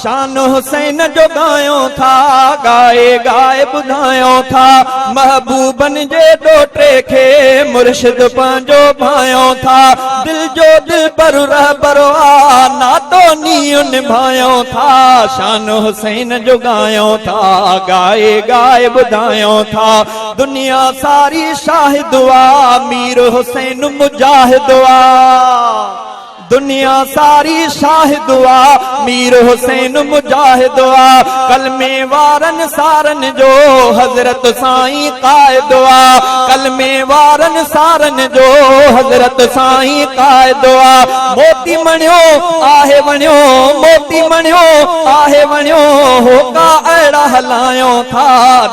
शान हुसैन जो गायो था, गाए गाए बुधायो था। महबूबन जे डोटे खे मुर्शिद पंहिंजो भायो था। दिल जो दिल पर रहबरो आ, नातो नीयो निभायो था। शान हुसैन जो गायो था, गाए गाए बुधायो था। दुनिया सारी शाहिद आ, मीर हुसैन मुजाहिद आ। दुनिया सारी शाहिद आ, मीर हुसैन मुजाहिद आ। कलमे वारन सारन जो हजरत साईं कायद आ। कलमे वारन सारन जो हजरत साईं कायद आ। मोती मणियो आहे वणियो, मोती मणियो आहे वणियो, होका अड़ा हलायो था।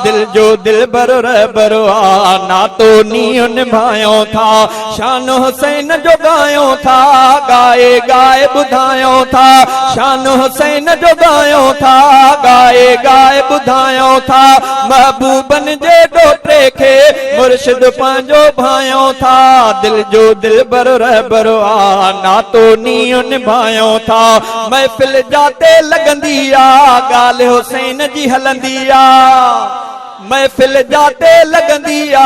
दिल जो दिल बरो रहबरो आ, नातो नीयो निभायो था। शान हुसैन जो गायो था, गाए गाए बुधायो था। शान हुसैन जो गायो था, गाए गाए बुधायो था। महबूबन जे डोटे खे मुर्शिद पंहिंजो भायो था। दिल जो दिल बरो रहबरो आ, नातो नीयो निभायो था। महफिल जाते लगंदी आ, ॻाल्हि हुसैन जी हलंदी आ। महफिल जाते लगंदी आ,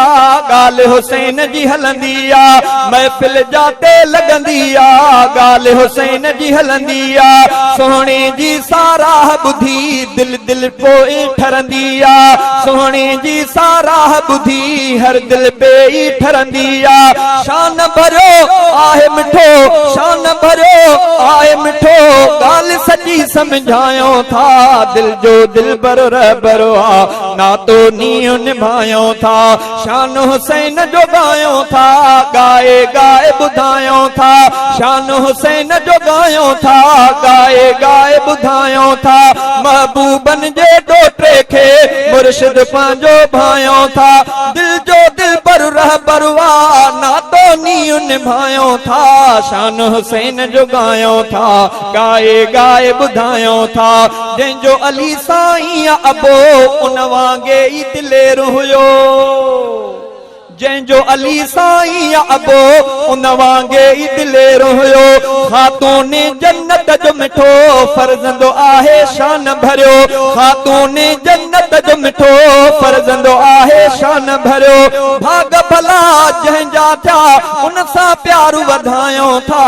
ॻाल्हि हुसैन जी हलंदी आ। महफिल जाते लगंदी आ, ॻाल्हि हुसैन जी हलंदी आ। सोहणे जी साराह ॿुधी दिल दिल पोइ ठरंदी आ। सोहणे जी साराह ॿुधी हर दिल पे ठरंदी आ। शान भरियो आहे मिठो, शान भरियो आहे मिठो, ॻाल्हि सची समझायो था। दिल जो दिल बरो रहबरो आ, नातो नीयो निभायो था। शान हुसैन जो गायो था, गाए गाए बुधायो था। शान हुसैन जो गायो था, गाए गाए बुधायो था। महबूबन जे डोटे खे मुर्शिद पंहिंजो भायो था। दिल जो दिल पर रहबरो आ, नातो नीयो निभायो था। शान हुसैन जो गायो था, गाए गाए बुधायो था। जंहिंजो अली साईं अबो उन वांगे ई दिलेर हुयो। जंहिंजो अली साईं अबो उन वांगे ई दिलेर हुयो। ख़ातून जन्नत जो मिठो फर्ज़ंदो आहे शान भरियो। ख़ातून जन्नत जो मिठो फर्ज़ंदो आहे शान भरियो। भाग भला जंहिंजा थिया उन सां प्यार वधायो था।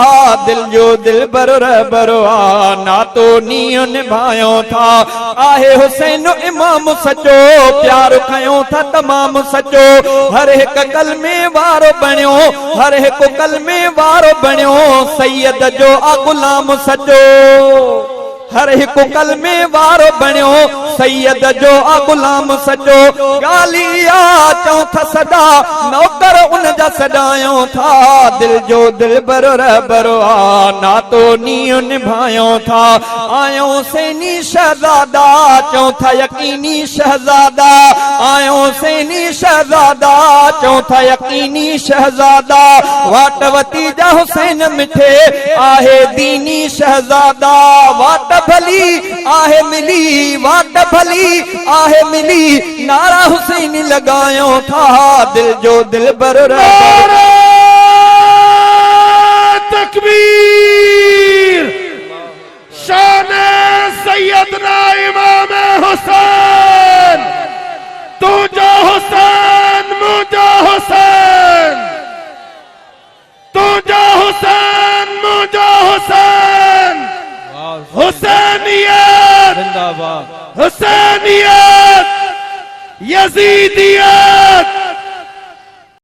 दिल जो दिल बरो रहबरो आ, नातो नीयो निभायो था। आहे हुसैन इमाम सचो, प्यार खयो था तमाम सचो। हर हिक कलमे वारो बणियो, हर हिक कलमे वारो बणियो। सैयद जो आ गुलाम सचो, हर हिक कलमे वारो बणियो। सैयद जो आ गुलाम सचो। गालिया चौथा सदा नौकर उन जा सदायो था। दिल जो दिल बरो रहबरो आ, नातो नीयो निभायो था। आयो सैनी शहजादा, चौथा यकीनी शहजादा। आयो सैनी शहजादा, चौथा यकीनी शहजादा। वाटवती जा हुसैन मिठे आहे दीनी शहजादा। वाट भली आहे मिली, वाट भली आहे मिली, नारा हुसैन लगायो था। दिल जो दिल बरो रहबरो। तकबीर। शान सैयदना इमाम हुसैन, तुझो हुसैन मुझो हुसैन, तुझो हुसैन मुझो हुसैन। हुसैनियत जिंदाबाद, हुसैनियत यजीदियत